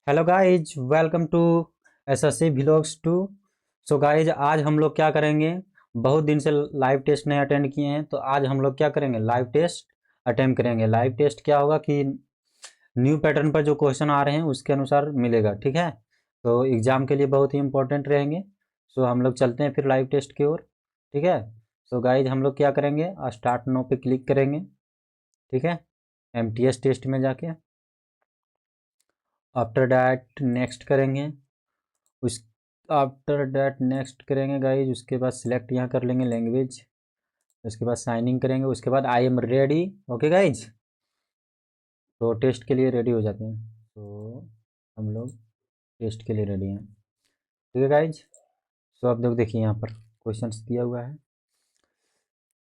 Hello guys, welcome to SSC vlogs two. So guys, आज हम लोग क्या करेंगे। बहुत दिन से लाइव टेस्ट नहीं अटेंड किए हैं, तो आज हम लोग क्या करेंगे, लाइव टेस्ट अटेम्प्ट करेंगे। लाइव टेस्ट क्या होगा कि न्यू पैटर्न पर जो क्वेश्चन आ रहे हैं उसके अनुसार मिलेगा, ठीक है। तो एग्जाम के लिए बहुत ही इंपॉर्टेंट रहेंगे। सो हम लोग चलते हैं फिर लाइव टेस्ट की ओर, ठीक है। सो गाइज, हम लोग क्या करेंगे, स्टार्ट नो पे क्लिक करेंगे, ठीक है, एमटीएस टेस्ट में जाके। आफ्टर डैट नेक्स्ट करेंगे, उस आफ्टर डैट नेक्स्ट करेंगे गाइज। उसके बाद सिलेक्ट यहाँ कर लेंगे लैंग्वेज। उसके बाद साइन इन करेंगे। उसके बाद I am ready. Okay guys, तो टेस्ट के लिए रेडी हो जाते हैं। तो हम लोग टेस्ट के लिए रेडी हैं, ठीक है गाइज। सो आप लोग देखिए, यहाँ पर क्वेश्चन दिया हुआ है।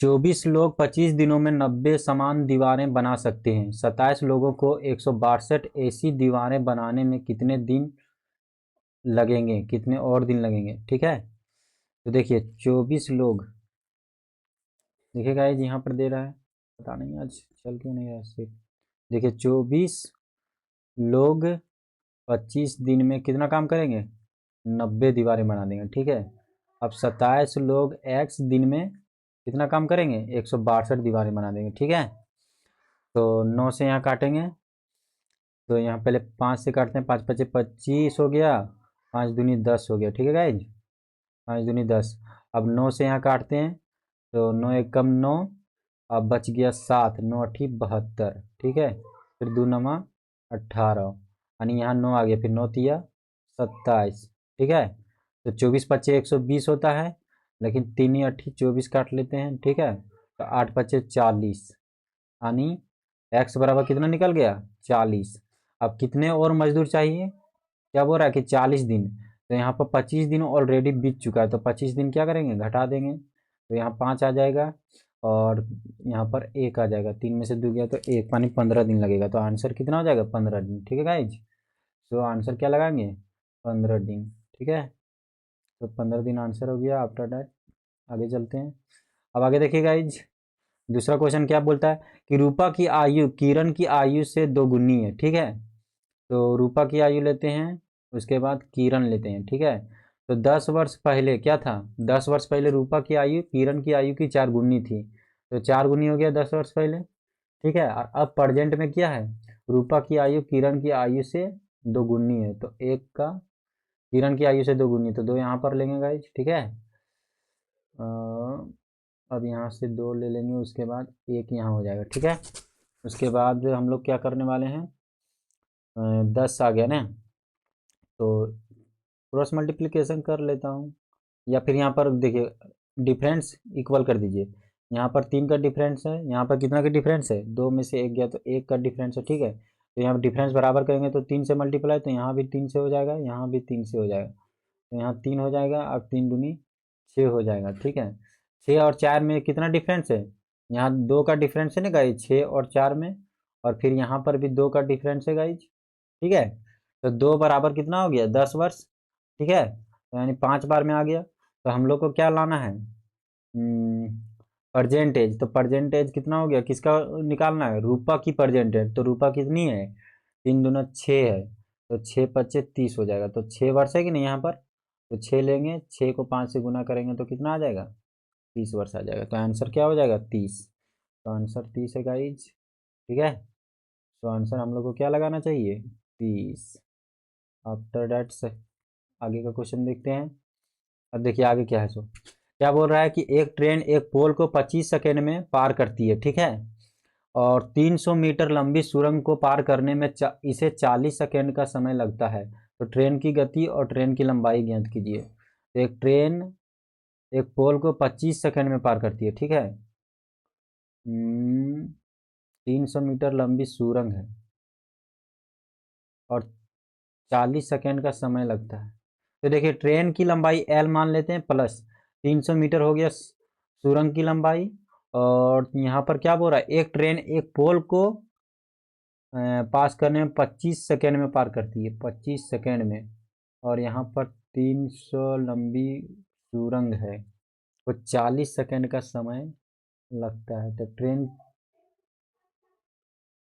24 लोग 25 दिनों में 90 समान दीवारें बना सकते हैं। 27 लोगों को 162 ऐसी दीवारें बनाने में कितने दिन लगेंगे, कितने और दिन लगेंगे, ठीक है। तो देखिए 24 लोग, देखिए गाइज यहाँ पर दे रहा है, पता नहीं आज चल क्यों नहीं रहा है सिर्फ। देखिए 24 लोग 25 दिन में कितना काम करेंगे, 90 दीवारें बना देंगे, ठीक है। अब 27 लोग x दिन में कितना काम करेंगे, 162 दीवारें बना देंगे, ठीक है। तो 9 से यहाँ काटेंगे, तो यहाँ पहले 5 से काटते हैं। 5 पचे 25 हो गया, 5 दूनी 10 हो गया, ठीक है गाइज, 5 दूनी 10। अब 9 से यहाँ काटते हैं, तो 9 एक कम 9, अब बच गया 7, 9 अठी 72, ठीक है। फिर 2 नमा 18, यानी यहाँ 9 आ गया, फिर 9 तिया 27, ठीक है। तो 24 पच्चे 120 होता है, लेकिन 3 अठी 24 काट लेते हैं, ठीक है। तो 8 पच्चे 40, यानी x बराबर कितना निकल गया, 40। अब कितने और मजदूर चाहिए, क्या बोल रहा है कि 40 दिन। तो यहाँ पर 25 दिन ऑलरेडी बीत चुका है, तो 25 दिन क्या करेंगे, घटा देंगे। तो यहाँ 5 आ जाएगा और यहाँ पर 1 आ जाएगा। 3 में से 2 गया तो 1, पानी 15 दिन लगेगा। तो आंसर कितना हो जाएगा, 15 दिन, ठीक है गाइज। तो आंसर क्या लगाएंगे, 15 दिन, ठीक है। तो 15 दिन आंसर हो गया। आफ्टर डैट आगे चलते हैं। अब आगे देखिए गाइज, दूसरा क्वेश्चन क्या बोलता है कि रूपा की आयु किरण की आयु से दोगुनी है, ठीक है। तो रूपा की आयु लेते हैं, उसके बाद किरण लेते हैं, ठीक है। तो 10 वर्ष पहले क्या था, 10 वर्ष पहले रूपा की आयु किरण की आयु की 4 गुनी थी। तो 4 गुनी हो गया 10 वर्ष पहले, ठीक है। और अब प्रेजेंट में क्या है, रूपा की आयु किरण की आयु से 2 गुनी है। तो एक का किरण की आयु से 2 गुनी, तो 2 यहाँ पर लेंगे गाइज, ठीक है। अब यहाँ से 2 ले लेंगे, उसके बाद 1 यहाँ हो जाएगा, ठीक है। उसके बाद हम लोग क्या करने वाले हैं, 10 आ गया ना, तो क्रॉस मल्टीप्लिकेशन कर लेता हूँ। या फिर यहाँ पर देखिए डिफरेंस इक्वल कर दीजिए। यहाँ पर 3 का डिफरेंस है, यहाँ पर कितना का डिफरेंस है, 2 में से 1 गया तो 1 का डिफरेंस है, ठीक है। तो यहाँ पर डिफरेंस बराबर करेंगे तो 3 से मल्टीप्लाई, तो यहाँ भी 3 से हो जाएगा, यहाँ भी 3 से हो जाएगा। तो यहाँ 3 हो जाएगा, अब 3 दूनी 6 हो जाएगा, ठीक है। 6 और 4 में कितना डिफरेंस है, यहाँ 2 का डिफरेंस है ना गाइज, 6 और 4 में। और फिर यहाँ पर भी 2 का डिफरेंस है गाइज, ठीक है। तो 2 बराबर कितना हो गया, 10 वर्ष, ठीक है। तो यानी 5 बार में आ गया। तो हम लोग को क्या लाना है, परजेंटेज। तो परजेंटेज कितना हो गया, किसका निकालना है, रूपा की परजेंटेज। तो रूपा कितनी है, 3 दूना 6 है, तो 6 पच्चे 30 हो जाएगा। तो 6 वर्ष है कि नहीं यहाँ पर, तो 6 लेंगे, 6 को 5 से गुना करेंगे तो कितना आ जाएगा, 30 वर्ष आ जाएगा। तो आंसर क्या हो जाएगा, 30। तो आंसर 30 है गाइज, ठीक है। तो आंसर हम लोग को क्या लगाना चाहिए, 30। आफ्टर डैट से आगे का क्वेश्चन देखते हैं। अब देखिए आगे क्या है। सो क्या बोल रहा है कि एक ट्रेन एक पोल को 25 सेकेंड में पार करती है, ठीक है। और 300 मीटर लंबी सुरंग को पार करने में इसे 40 सेकेंड का समय लगता है। तो ट्रेन की गति और ट्रेन की लंबाई ज्ञात कीजिए। तो एक ट्रेन एक पोल को 25 सेकेंड में पार करती है, ठीक है। 300 मीटर लंबी सुरंग है और 40 सेकेंड का समय लगता है। तो देखिए ट्रेन की लंबाई L मान लेते हैं, प्लस 300 मीटर हो गया सुरंग की लंबाई। और यहाँ पर क्या बोल रहा है, एक ट्रेन एक पोल को पास करने में 25 सेकेंड में पार करती है, 25 सेकेंड में। और यहाँ पर 300 लंबी सुरंग है, तो 40 सेकेंड का समय लगता है। तो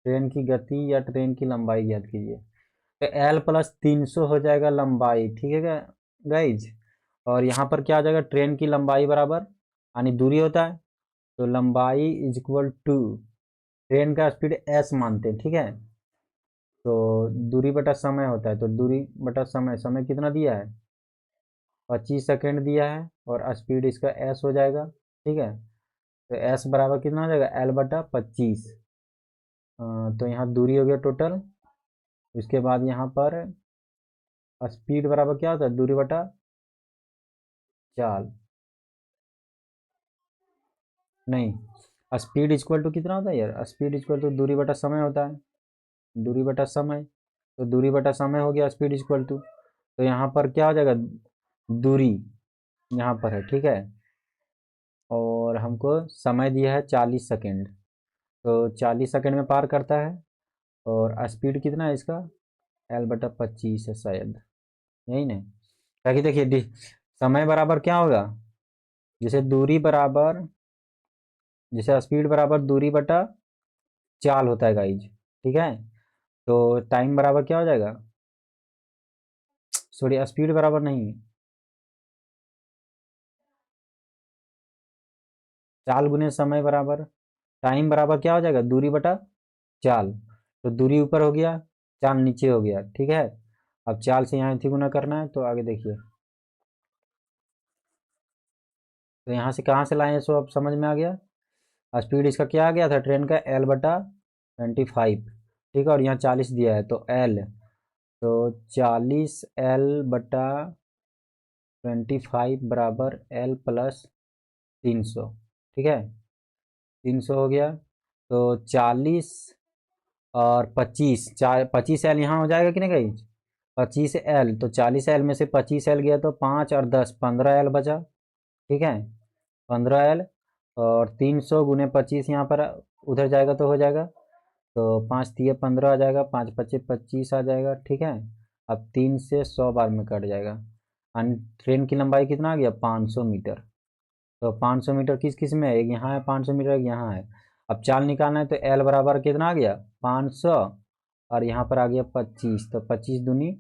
ट्रेन की गति या ट्रेन की लंबाई ज्ञात कीजिए। तो एल प्लस 300 हो जाएगा लंबाई, ठीक है गाइज। और यहाँ पर क्या आ जाएगा, ट्रेन की लंबाई बराबर, यानी दूरी होता है, तो लंबाई इज इक्वल टू ट्रेन का स्पीड एस मानते हैं, ठीक है। तो दूरी बटा समय होता है, तो दूरी बटा समय, समय कितना दिया है, 25 सेकेंड दिया है, और स्पीड इसका एस हो जाएगा, ठीक है। तो एस बराबर कितना हो जाएगा, एल बटा 25। तो यहाँ दूरी हो गया टोटल। उसके बाद यहाँ पर स्पीड बराबर क्या होता है, दूरी बटा चाल, नहीं, स्पीड इक्वल टू कितना होता है यार, स्पीड इक्वल टू दूरी बटा समय होता है, दूरी बटा समय। तो दूरी बटा समय हो गया स्पीड इक्वल टू, तो यहाँ पर क्या हो जाएगा, दूरी यहाँ पर है, ठीक है। और हमको समय दिया है 40 सेकेंड, तो 40 सेकेंड में पार करता है। और स्पीड कितना है इसका, एल बटा 25 है शायद, यही नहीं। ताकि देखिए समय बराबर क्या होगा, जैसे दूरी बराबर, जैसे स्पीड बराबर दूरी बटा चाल होता है गाइज, ठीक है। तो टाइम बराबर क्या हो जाएगा, सॉरी स्पीड बराबर नहीं, चाल गुने समय बराबर टाइम बराबर क्या हो जाएगा, दूरी बटा चाल। तो दूरी ऊपर हो गया, चाल नीचे हो गया, ठीक है। अब चाल से यहाँ थी गुना करना है, तो आगे देखिए। तो यहाँ से कहाँ से लाए, सो अब समझ में आ गया। स्पीड इसका क्या आ गया था ट्रेन का, एल बटा 25, ठीक है। और यहाँ 40 दिया है, तो एल, तो 40 एल बटा 25 बराबर एल प्लस 300, ठीक है। 300 हो गया, तो 40 और 25, 25 एल यहाँ हो जाएगा कि नहीं गई, 25 एल, तो 40 एल में से 25 एल गया तो 5 और 10, 15 एल बचा, ठीक है। 15 एल, और 300 गुने 25 यहाँ पर उधर जाएगा तो हो जाएगा, तो 5 तिये 15 आ जाएगा, 5 पच्चे 25 आ जाएगा, ठीक है। अब 3 से 100 बार में कट जाएगा। ट्रेन की लंबाई कितना आ गया, 500 मीटर। तो 500 मीटर किस किस में है, एक यहाँ है 500 मीटर, एक यहाँ है। अब चाल निकालना है, तो एल बराबर कितना आ गया, 500, और यहाँ पर आ गया 25, तो 25 दूनी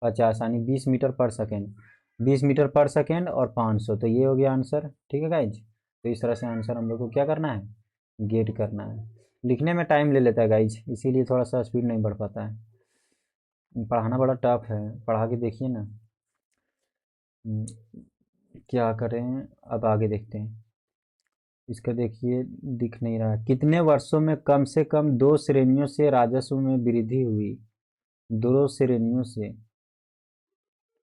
50, यानी 20 मीटर पर सेकेंड, 20 मीटर पर सेकेंड और 500, तो ये हो गया आंसर, ठीक है गाइज। तो इस तरह से आंसर हम लोग को क्या करना है, गेट करना है। लिखने में टाइम ले लेता है गाइज, इसीलिए थोड़ा सा स्पीड नहीं बढ़ पाता है। पढ़ाना बड़ा टफ है, पढ़ा के देखिए ना। क्या करें, अब आगे देखते हैं। इसका देखिए, दिख नहीं रहा है, कितने वर्षों में कम से कम 2 श्रेणियों से राजस्व में वृद्धि हुई, 2 श्रेणियों से।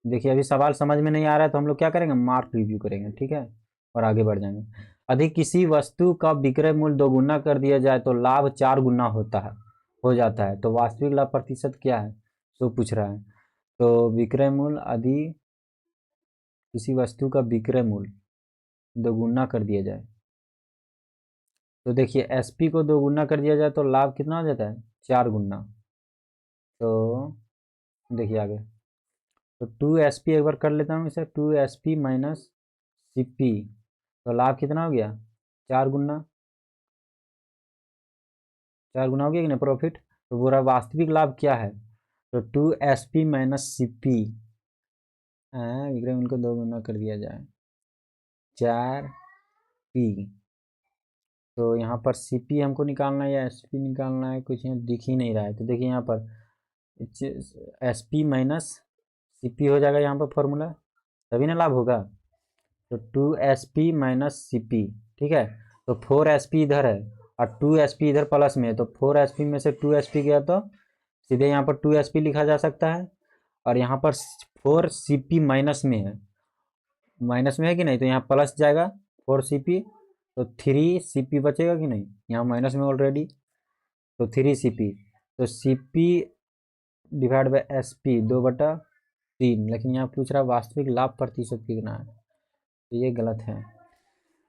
देखिए अभी सवाल समझ में नहीं आ रहा है, तो हम लोग क्या करेंगे, मार्क रिव्यू करेंगे, ठीक है, और आगे बढ़ जाएंगे। अधिक किसी वस्तु का विक्रय मूल्य 2 गुना कर दिया जाए तो लाभ 4 गुना होता है, हो जाता है, तो वास्तविक लाभ प्रतिशत क्या है, सो पूछ रहा है। तो विक्रय मूल्य, अधिक किसी वस्तु का विक्रय मूल्य 2 गुना कर दिया जाए, तो देखिए एसपी को 2 गुना कर दिया जाए तो लाभ कितना हो जाता है, 4 गुना। तो देखिए आगे, तो 2 SP एक बार कर लेता हूँ इसे, 2 SP माइनस CP, तो लाभ कितना हो गया, 4 गुना, 4 गुना हो गया कि नहीं प्रॉफिट। तो पूरा वास्तविक लाभ क्या है, तो 2 SP माइनस CP, विक्रय मूल्य को 2 गुना कर दिया जाए, 4P। तो यहाँ पर CP हमको निकालना है या SP निकालना है, कुछ यहाँ दिख ही नहीं रहा है। तो देखिए यहाँ पर SP माइनस CP हो जाएगा यहाँ पर फॉर्मूला, तभी ना लाभ होगा। तो 2SP माइनस CP, ठीक है। तो 4SP इधर है और 2SP इधर प्लस में है, तो 4SP में से 2SP गया तो सीधे यहाँ पर 2SP लिखा जा सकता है। और यहाँ पर 4CP माइनस में है, माइनस में है कि नहीं, तो यहाँ प्लस जाएगा 4CP, तो 3CP बचेगा कि नहीं, यहाँ माइनस में ऑलरेडी, तो 3CP। तो CP डिवाइड बाई SP 2/3, लेकिन यहाँ पूछ रहा है वास्तविक लाभ प्रतिशत कितना है, तो ये गलत है।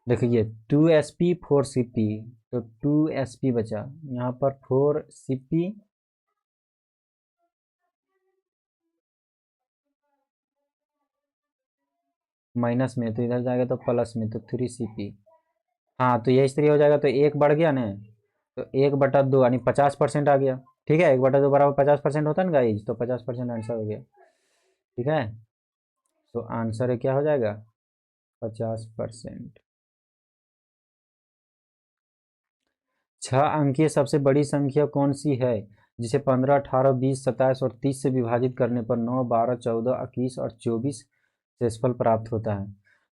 देखिए 2SP 4CP, तो 2SP बचा, यहाँ पर 4CP माइनस में, तो इधर जाएगा तो प्लस में, तो 3CP। हाँ तो ये इस तरह हो जाएगा, तो 1 बढ़ गया ना, तो 1/2 यानी 50% आ गया, ठीक है, 1/2 बराबर 50% होता है ना गाइज, तो 50% आंसर हो गया। ठीक है, तो आंसर है क्या हो जाएगा 50%। 6 अंकीय सबसे बड़ी संख्या कौन सी है जिसे 15, 18, 20, 27 और 30 से विभाजित करने पर 9, 12, 14, 21 और 24 शेषफल प्राप्त होता है।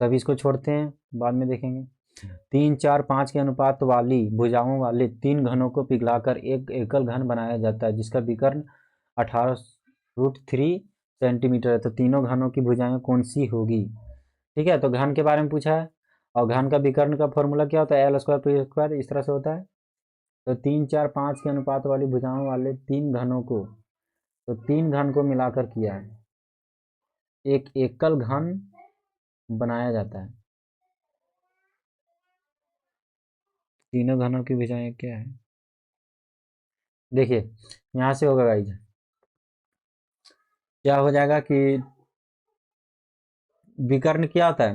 तब इसको छोड़ते हैं, बाद में देखेंगे। 3, 4, 5 के अनुपात वाली भुजाओं वाले 3 घनों को पिघलाकर एक एकल घन बनाया जाता है जिसका विकर्ण 18√3 सेंटीमीटर है। तो तीनों घनों की भुजाएं कौन सी होगी। ठीक है, तो घन के बारे में पूछा है और घन का विकर्ण का फॉर्मूला क्या होता है, एल स्क्वायर पी स्क्वायर, इस तरह से होता है। तो 3, 4, 5 के अनुपात वाली भुजाओं वाले 3 घनों को, तो 3 घन को मिलाकर किया है, एक एकल घन बनाया जाता है। तीनों घनों की भुजाएं क्या है, देखिए यहां से होगा गाइज, क्या हो जाएगा कि विकर्ण क्या होता है,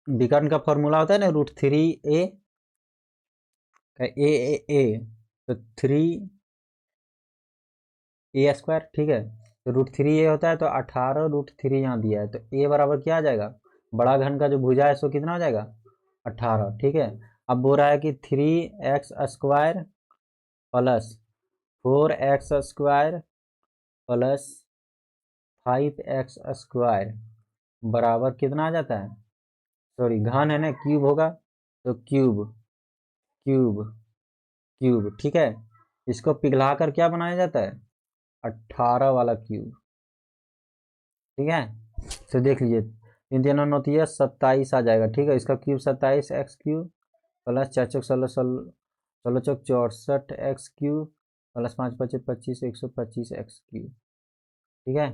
विकर्ण का फॉर्मूला होता है ना √3a, ए तो 3a²। ठीक है, तो √3a होता है, तो 18√3 यहाँ दिया है, तो a बराबर क्या आ जाएगा, बड़ा घन का जो भुजा है सो कितना हो जाएगा 18। ठीक है, अब बोल रहा है कि 3x² plus 4x² plus 5x² बराबर कितना आ जाता है, सॉरी घन है ना, क्यूब होगा, तो क्यूब क्यूब क्यूब। ठीक है, इसको पिघलाकर क्या बनाया जाता है 18 वाला क्यूब। ठीक है, तो देख लीजिए 3×3 = 27 आ जाएगा। ठीक है, इसका cube 27x³ plus 4×4 = 16, 16×4 = 64x³ plus 5×5 = 25, 125x³। ठीक है,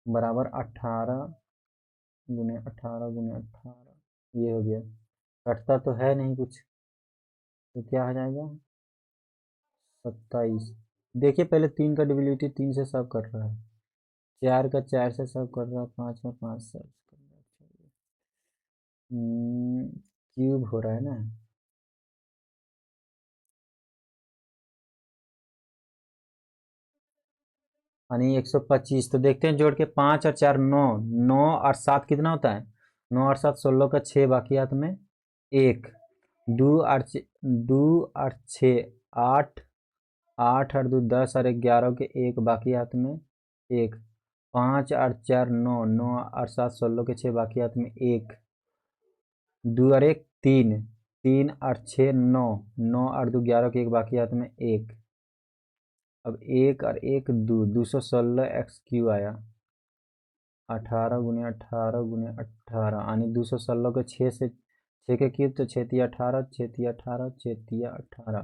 बराबर 18×18×18, ये हो गया। कटता तो है नहीं कुछ, तो क्या हो जाएगा 27। देखिए पहले 3 का डिविलिटी 3 से सब कर रहा है, 4 का 4 से सब कर रहा है, 5 का 5 से सब कर रहा है, क्यूब हो रहा है ना। यानी 125, तो देखते हैं जोड़ के 5 और 4 9, 9 और 7 कितना होता है, 9 और 7 16 का 6 बाकी हाथ में 1, 2 और 6 8, 8 और 2 10 और 11 के 1 बाकी हाथ में 1, 5 और 4 9, 9 और 7 16 के 6 बाकी हाथ में 1, 2 और 1 3, 3 और 6 9, 9 और 2 11 के 1 बाकी हाथ में 1। अब 1 और 1 2, 216x³ आया, 18×18×18 यानी 216 के 6 से 6 के क्यूब, तो 6×3 = 18, 6×3 = 18,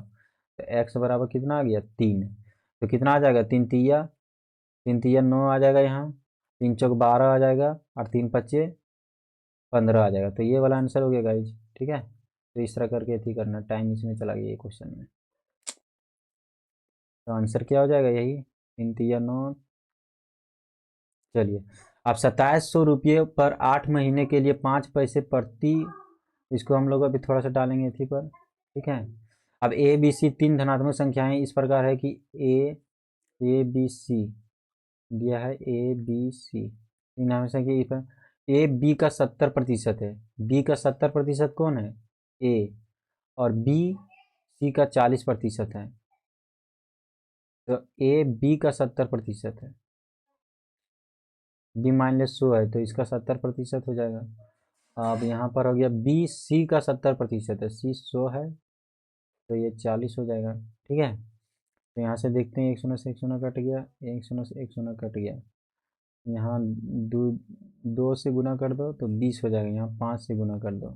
तो x बराबर कितना आ गया 3। तो कितना आ जाएगा 3×3 = 9 आ जाएगा, यहाँ 3×4 = 12 आ जाएगा, और 3×5 = 15 आ जाएगा। तो ये वाला आंसर हो गया गाइज। ठीक है, तो इस तरह करके थी करना, टाइम इसमें चला गया ये क्वेश्चन में। तो आंसर क्या हो जाएगा यही 3×3 = 9। चलिए, अब 2700 रुपये पर 8 महीने के लिए 5 पैसे प्रति, इसको हम लोग अभी थोड़ा सा डालेंगे इसी पर। ठीक है, अब ए बी सी 3 धनात्मक संख्याएं इस प्रकार है कि ए बी सी दिया है, ए बी सी 3 धनात्मक संख्या, ए बी का 70% है, बी का 70% कौन है ए, और बी सी का 40% है, तो ए बी का 70% है, बी -100 है, तो इसका 70% हो जाएगा। अब यहाँ पर हो गया बी सी का 70% है, सी 100 है, तो ये 40 हो जाएगा। ठीक है, तो यहाँ से देखते हैं, 1 शून्य से 1 शून्य कट गया, 1 शून्य से 1 शून्य कट गया, यहाँ 2 से गुना कर दो तो 20 हो जाएगा, यहाँ 5 से गुना कर दो,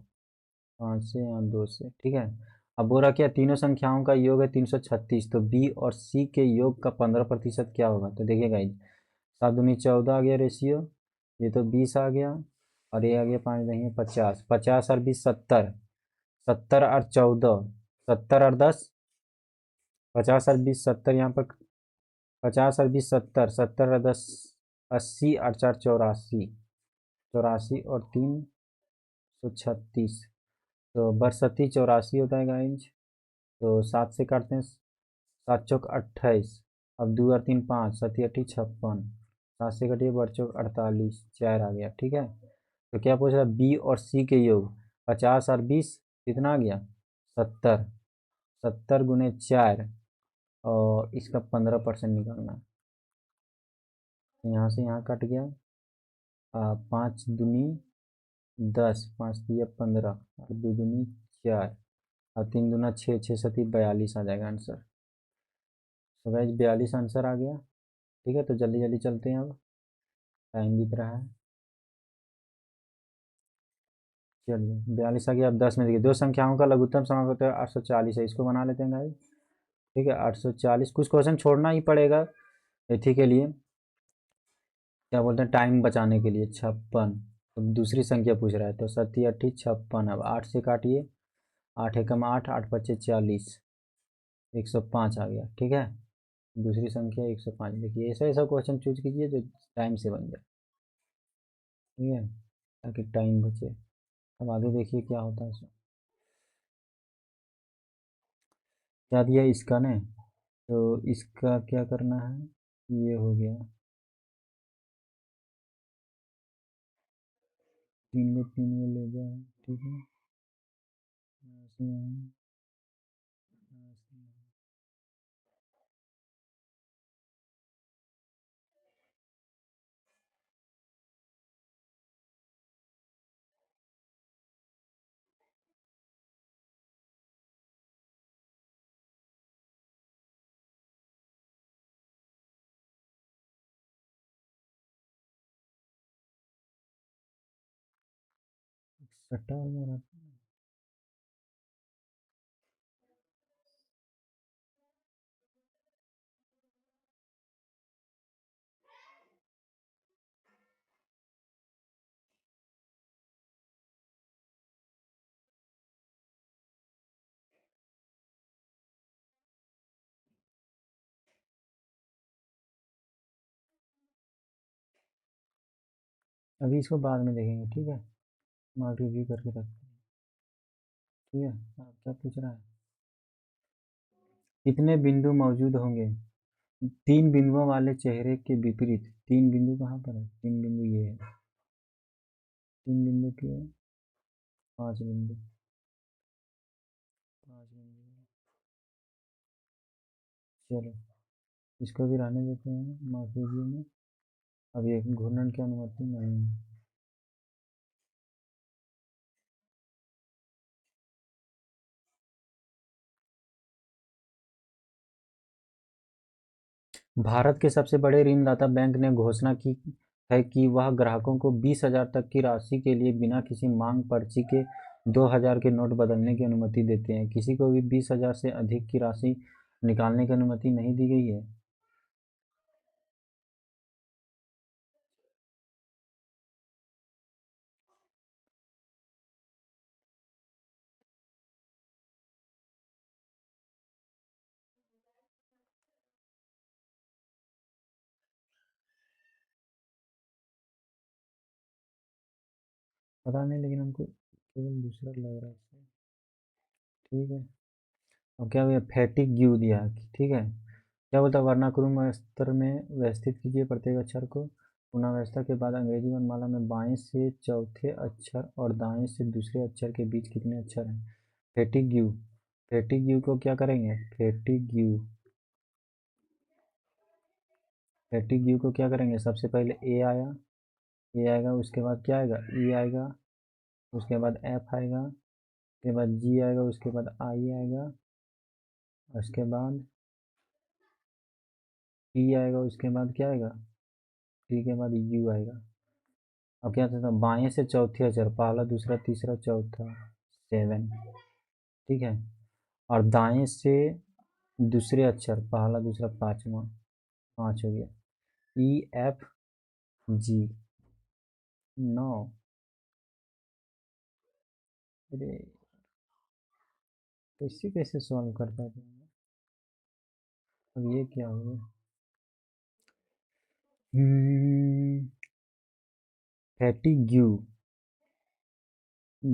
5 से, यहाँ 2 से। ठीक है, अब बोला क्या तीनों संख्याओं का योग है 336, तो बी और सी के योग का 15% क्या होगा। तो देखिएगा 7 दूनी 14 आ गया रेशियो, ये तो 20 आ गया, और ये आ गया 5 नहीं 50, 50 और 20 70, 70 और 14 70 और 10 50 और 20 70, यहाँ पर 50 और 20 70, 70 और 10 80 और 4 84, 84 और 3 136, तो बरसती 84 होता है गाइज। तो 7 से काटते हैं, 7 चौक 28। अब 2 और 3 5, 7 अठी 56। 7 से कटिए, बड़ चौक 48, 4 आ गया। ठीक है, तो क्या पूछ रहा है, बी और सी के योग। 50 और 20 कितना आ गया, 70। 70 × 4, और इसका 15% निकालना है। यहाँ से यहाँ कट गया, 5 दूनी 10, 5 तिया 15, और 2 दूनी 4, और 3 दूना 6, 6 सती 42 आ जाएगा आंसर। तो गाइस 42 आंसर आ गया। ठीक है, तो जल्दी जल्दी चलते हैं, अब टाइम बीत रहा है। चलिए 42 आ गया। अब 10 में देखिए, दो संख्याओं का लघुत्तम समानुपाती है 840 है, इसको बना लेते हैं गाइस। ठीक है, 840। कुछ क्वेश्चन छोड़ना ही पड़ेगा एथी के लिए, क्या बोलते हैं, टाइम बचाने के लिए। 56, तो दूसरी संख्या पूछ रहा है, तो 7 × 8 = 56। अब 8 से काटिए, 8 एकम 8, 8 × 5 = 40, 105 आ गया। ठीक है, दूसरी संख्या 105। देखिए ऐसा ऐसा क्वेश्चन चूज कीजिए जो टाइम से बन जाए। ठीक है, ताकि टाइम बचे। अब आगे देखिए क्या होता है इसमें। क्या दिया इसका ने, तो इसका क्या करना है, ये हो गया 3 में ले जाए। ठीक है, यहाँ से यहाँ, यहाँ से यहाँ। सटा मारा। अभी इसको बाद में देखेंगे। ठीक है, मार्क रिव्यू करके रखते हैं। ठीक है, अब क्या पूछ रहा है, कितने बिंदु मौजूद होंगे 3 बिंदुओं वाले चेहरे के विपरीत। 3 बिंदु कहाँ पर है, 3 बिंदु ये है। 3 बिंदु के 5 बिंदु, 5 बिंदु। चलो इसको भी रहने देते हैं मार्क रिव्यू में। अब ये घूर्णन की अनुमति नहीं है। भारत के सबसे बड़े ऋणदाता बैंक ने घोषणा की है कि वह ग्राहकों को 20,000 तक की राशि के लिए बिना किसी मांग पर्ची के 2,000 के नोट बदलने की अनुमति देते हैं। किसी को भी 20,000 से अधिक की राशि निकालने की अनुमति नहीं दी गई है। पता नहीं, लेकिन हमको केवल दूसरा लग रहा है इससे। ठीक है, अब क्या हुआ, फैटिग दिया है। ठीक है, क्या बोलता है, वर्णानुक्रम स्तर में व्यवस्थित कीजिए प्रत्येक अक्षर को। पुनर्व्यवस्था के बाद अंग्रेजी वर्णमाला में बाएं से चौथे अक्षर और दाएं से दूसरे अक्षर के बीच कितने अक्षर हैं। फैटिग्यू, फैटिग्यू को क्या करेंगे, फैटिग्यू को क्या करेंगे, सबसे पहले ए आया, ए आएगा, उसके बाद क्या आएगा, ई आएगा, उसके बाद एफ आएगा, उसके बाद जी आएगा, उसके बाद आई आएगा, उसके बाद पी आएगा, उसके बाद क्या आएगा, टी के बाद यू आएगा। अब क्या था, बाएं से चौथे अक्षर, पहला दूसरा तीसरा चौथा, 7। ठीक है, और दाएं से दूसरे अक्षर, पहला दूसरा पांचवा, 5 हो गया। E F G, 9। अरे कैसे कैसे सॉल्व करता है। अब ये क्या हो गया, फैटिग्यू,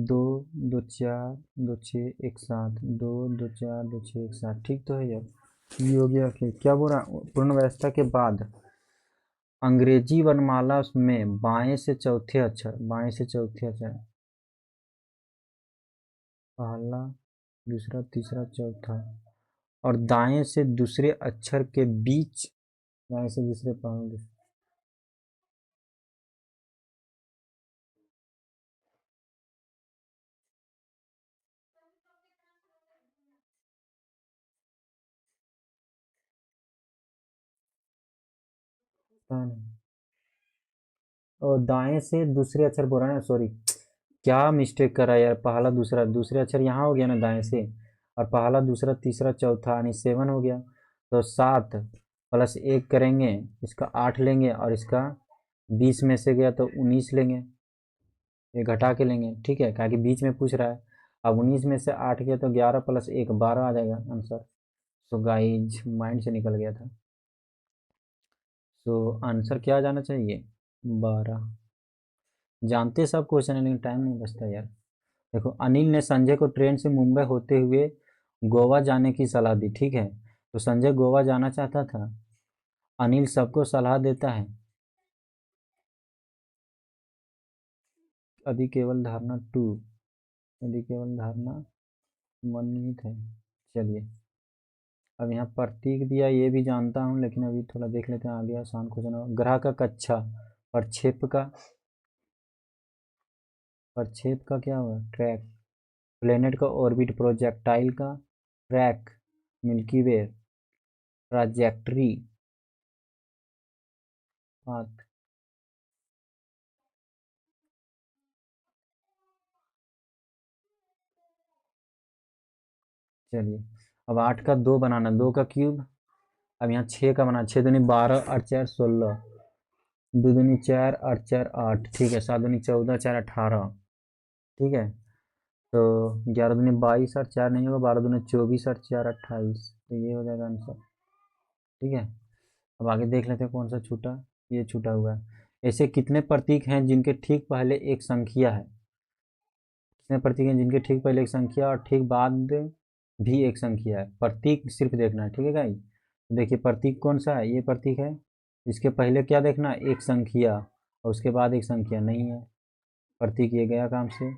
2 2 4 2 6 1 7 2 2 4 2 6 1 7 ठीक तो है यार। ये हो गया कि क्या बोल रहा, पूर्ण व्यवस्था के बाद अंग्रेजी वर्णमाला में बाएं से चौथे अक्षर, बाएं से चौथे अक्षर पहला दूसरा तीसरा चौथा, और दाएं से दूसरे अक्षर के बीच, दाएं से दूसरे पहले और दाएं से दूसरे अक्षर बोल रहा है ना, सॉरी क्या मिस्टेक करा यार, पहला दूसरा दूसरे अक्षर यहाँ हो गया ना दाएं से, और पहला दूसरा तीसरा चौथा यानी 7 हो गया। तो 7 + 1 करेंगे, इसका 8 लेंगे, और इसका 20 में से गया तो 19 लेंगे, ये घटा के लेंगे, ठीक है, क्या कि बीच में पूछ रहा है। अब 19 में से 8 गया तो 11 + 1 12 आ जाएगा आंसर। सो गाइज माइंड से निकल गया था। सो आंसर क्या आ जाना चाहिए, 12। जानते सब क्वेश्चन है लेकिन टाइम नहीं बचता यार। देखो, अनिल ने संजय को ट्रेन से मुंबई होते हुए गोवा जाने की सलाह दी, ठीक है, तो संजय गोवा जाना चाहता था। अनिल सबको सलाह देता है, यदि केवल धारणा 2, यदि केवल धारणा मननीत है। चलिए, अब यहाँ प्रतीक दिया ये भी जानता हूँ, लेकिन अभी थोड़ा देख लेते हैं आगे आसान क्वेश्चन। ग्रह का कक्षा, प्रक्षेप का क्या हुआ, ट्रैक। प्लेनेट का ऑर्बिट, प्रोजेक्टाइल का ट्रैक, मिल्की वे ट्राजेक्टरी पाथ। चलिए, अब 8 का 2 बनाना, 2 का क्यूब। अब यहाँ 6 का बना, 6 दूनी 12 और 4 16, 2 दूनी 4 और 4 8, ठीक है, 7 दूनी 14 4 18, ठीक है। तो 11 दूनी 22 और 4 नहीं होगा, 12 दूनी 24 और 4 28, तो ये हो जाएगा आंसर, ठीक है। अब आगे देख लेते हैं कौन सा छूटा, ये छूटा हुआ है। ऐसे कितने प्रतीक हैं जिनके ठीक पहले एक संख्या है, कितने प्रतीक हैं जिनके ठीक पहले एक संख्या और ठीक बाद भी एक संख्या है। प्रतीक सिर्फ देखना है, ठीक है गाइस। देखिए प्रतीक कौन सा है, ये प्रतीक है, इसके पहले क्या देखना, एक संख्या, और उसके बाद एक संख्या नहीं है। प्रतीक ये गया काम से,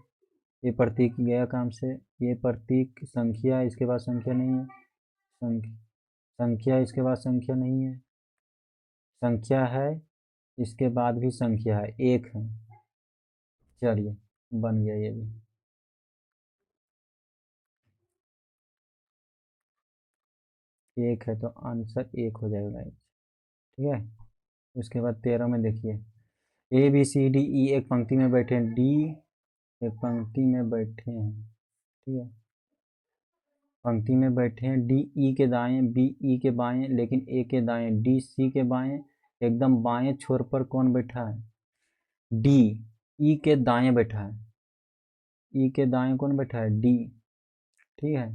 ये प्रतीक गया काम से, ये प्रतीक संख्या, इसके बाद संख्या नहीं है, संख्या इसके बाद संख्या नहीं है, संख्या है इसके बाद भी संख्या है, एक है। चलिए, बन गया ये भी, एक है तो आंसर एक हो जाएगा, ठीक है। उसके बाद 13 में देखिए, A B C D E एक पंक्ति में बैठे हैं, डी एक पंक्ति में बैठे हैं, ठीक है, पंक्ति में बैठे हैं, डी ई के दाएं, बी ई के बाएं, लेकिन ए के दाएं, डी सी के बाएं, एकदम बाएं छोर पर कौन बैठा है, डी ई के दाएं बैठा है, ई के दाएं कौन बैठा है, डी, ठीक है,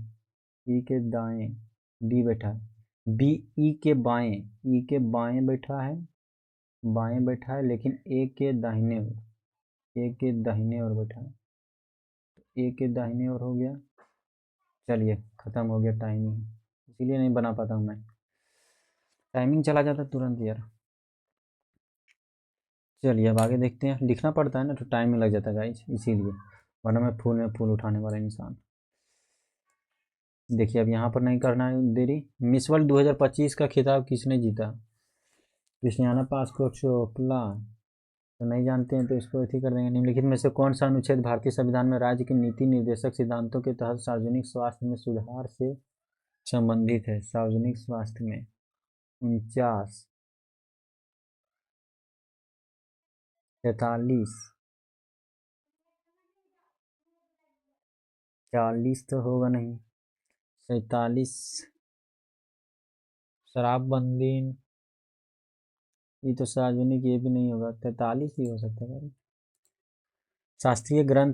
ई के दाएं डी बैठा है, बी ई के बाएं, ई के बाएं बैठा है, बाएं बैठा है, लेकिन ए के दाहिने ओर, ए के दाहिने ओर बैठा है, ए के दाहिने ओर हो गया। चलिए, ख़त्म हो गया टाइमिंग, इसीलिए नहीं बना पाता हूँ मैं, टाइमिंग चला जाता तुरंत यार। चलिए अब आगे देखते हैं, लिखना पड़ता है ना तो टाइम लग जाता है गाइस, इसीलिए, वरना मैं फूल में फूल उठाने वाला इंसान। देखिए, अब यहाँ पर नहीं करना है देरी। मिस वर्ल्ड 2025 का खिताब किसने जीता, क्रिस्टियाना पास्को चोपला, तो नहीं जानते हैं तो इसको ऐसे कर देंगे। निम्नलिखित में से कौन सा अनुच्छेद भारतीय संविधान में राज्य के नीति निर्देशक सिद्धांतों के तहत सार्वजनिक स्वास्थ्य में सुधार से संबंधित है, सार्वजनिक स्वास्थ्य में 49, 43, 40 तो होगा नहीं, 47, शराबबंदी, ये तो सार्वजनिक, ये भी नहीं होगा, 43 ही हो सकता है। शास्त्रीय ग्रंथ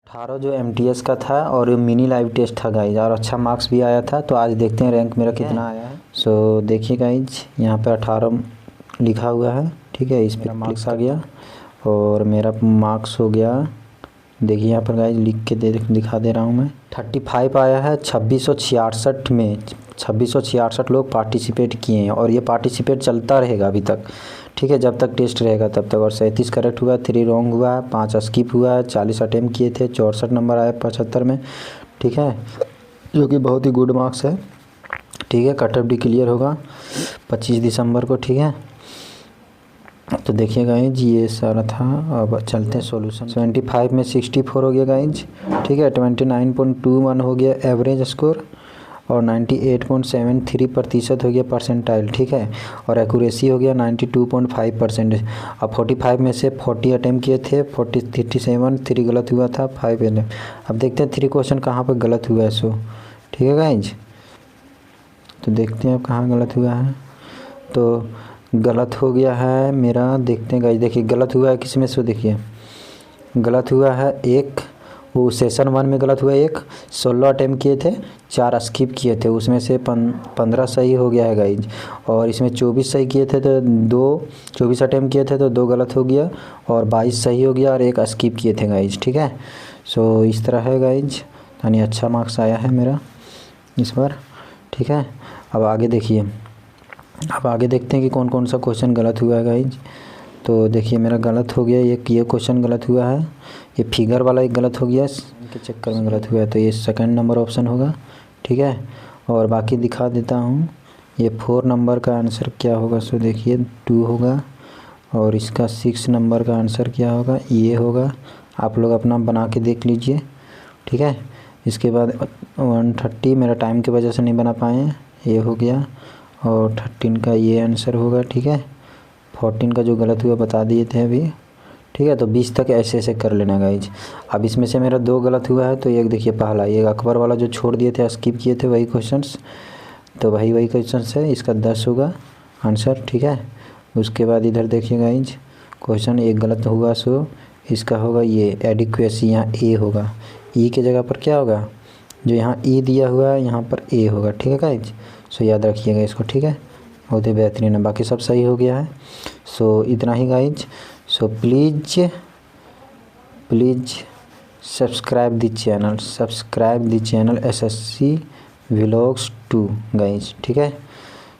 18 जो MTS का था, और ये मिनी लाइव टेस्ट था गाइज, और अच्छा मार्क्स भी आया था। तो आज देखते हैं रैंक मेरा कितना आया है। सो देखिए गाइज, यहाँ पे 18 लिखा हुआ है, ठीक है, इस पर मार्क्स आ गया, और मेरा मार्क्स हो गया, देखिए यहाँ पर गाइज लिख के दिखा दे रहा हूँ मैं, 35 आया है। 2666 में 2666 लोग पार्टिसिपेट किए हैं और ये पार्टिसिपेट चलता रहेगा अभी तक, ठीक है, जब तक टेस्ट रहेगा तब तक। और 37 करेक्ट हुआ, 3 रॉन्ग हुआ है, 5 स्किप हुआ है, 40 अटेम्प्ट किए थे, 64 नंबर आया 75 में, ठीक है, जो कि बहुत ही गुड मार्क्स है, ठीक है। कट ऑफ डी क्लियर होगा 25 दिसंबर को, ठीक है। तो देखिए गाइज ये सारा था। अब चलते हैं सॉल्यूशन। 75 में 64 हो गया गाइज, ठीक है। 29.21 हो गया एवरेज स्कोर और 98.73% हो गया परसेंटाइल, ठीक है। और एक्यूरेसी हो गया 92.5%। अब 45 में से 40 अटैम्प्ट किए थे, 37 3 गलत हुआ था, 5 अटैम्प्ट। अब देखते हैं 3 क्वेश्चन कहाँ पर गलत हुआ है, सो ठीक है गाइज। तो देखते हैं अब कहाँ गलत हुआ है। तो गलत हो गया है मेरा, देखते हैं गाइज, देखिए गलत हुआ है किस में, सो देखिए गलत हुआ है एक, वो सेशन 1 में गलत हुआ एक, 16 अटैम्प्ट किए थे, 4 स्किप किए थे, उसमें से 15 सही हो गया है गाइज। और इसमें 24 सही किए थे तो 24 अटैम्प्ट किए थे तो 2 गलत हो गया और 22 सही हो गया और 1 स्किप किए थे गाइज, ठीक है। सो इस तरह है गाइज, यानी अच्छा मार्क्स आया है मेरा इस बार, ठीक है। अब आगे देखिए, अब आगे देखते हैं कि कौन कौन सा क्वेश्चन गलत हुआ है गाइज। तो देखिए मेरा गलत हो गया, एक ये क्वेश्चन गलत हुआ है, ये फिगर वाला एक गलत हो गया, इनके चक्कर में गलत हुआ है, तो ये सेकंड नंबर ऑप्शन होगा, ठीक है। और बाकी दिखा देता हूँ, ये 4 नंबर का आंसर क्या होगा, सो देखिए 2 होगा। और इसका 6 नंबर का आंसर क्या होगा, ये होगा, आप लोग अपना बना के देख लीजिए, ठीक है। इसके बाद 130 मेरा टाइम की वजह से नहीं बना पाए, ये हो गया। और 13 का ये आंसर होगा, ठीक है। 14 का जो गलत हुआ बता दिए थे अभी, ठीक है। तो 20 तक ऐसे ऐसे कर लेना गाइज। अब इसमें से मेरा 2 गलत हुआ है, तो एक देखिए पहला, ये अकबर वाला जो छोड़ दिए थे, स्किप किए थे, वही क्वेश्चंस, तो वही क्वेश्चंस है, इसका 10 होगा आंसर, ठीक है। उसके बाद इधर देखिए गाइज, क्वेश्चन एक गलत हुआ, सो इसका होगा ये एडिक्वेसी, यहाँ ए होगा, ई के जगह पर क्या होगा, जो यहाँ ई दिया हुआ है यहाँ पर ए होगा, ठीक है गाइज। सो याद रखिएगा इसको, ठीक है। बहुत ही बेहतरीन है, बाकी सब सही हो गया है। सो इतना ही guys. So please subscribe the channel SSC vlogs 2 guys, ठीक है।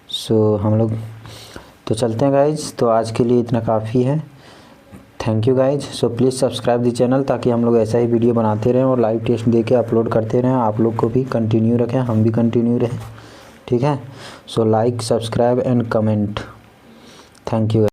सो हम लोग तो चलते हैं गाइज, तो आज के लिए इतना काफ़ी है। Thank you guys. So please subscribe the channel, ताकि हम लोग ऐसा ही वीडियो बनाते रहें और लाइव टेस्ट दे के अपलोड करते रहें, आप लोग को भी कंटिन्यू रखें, हम भी कंटिन्यू रहें, ठीक है। So like, subscribe and comment, thank you.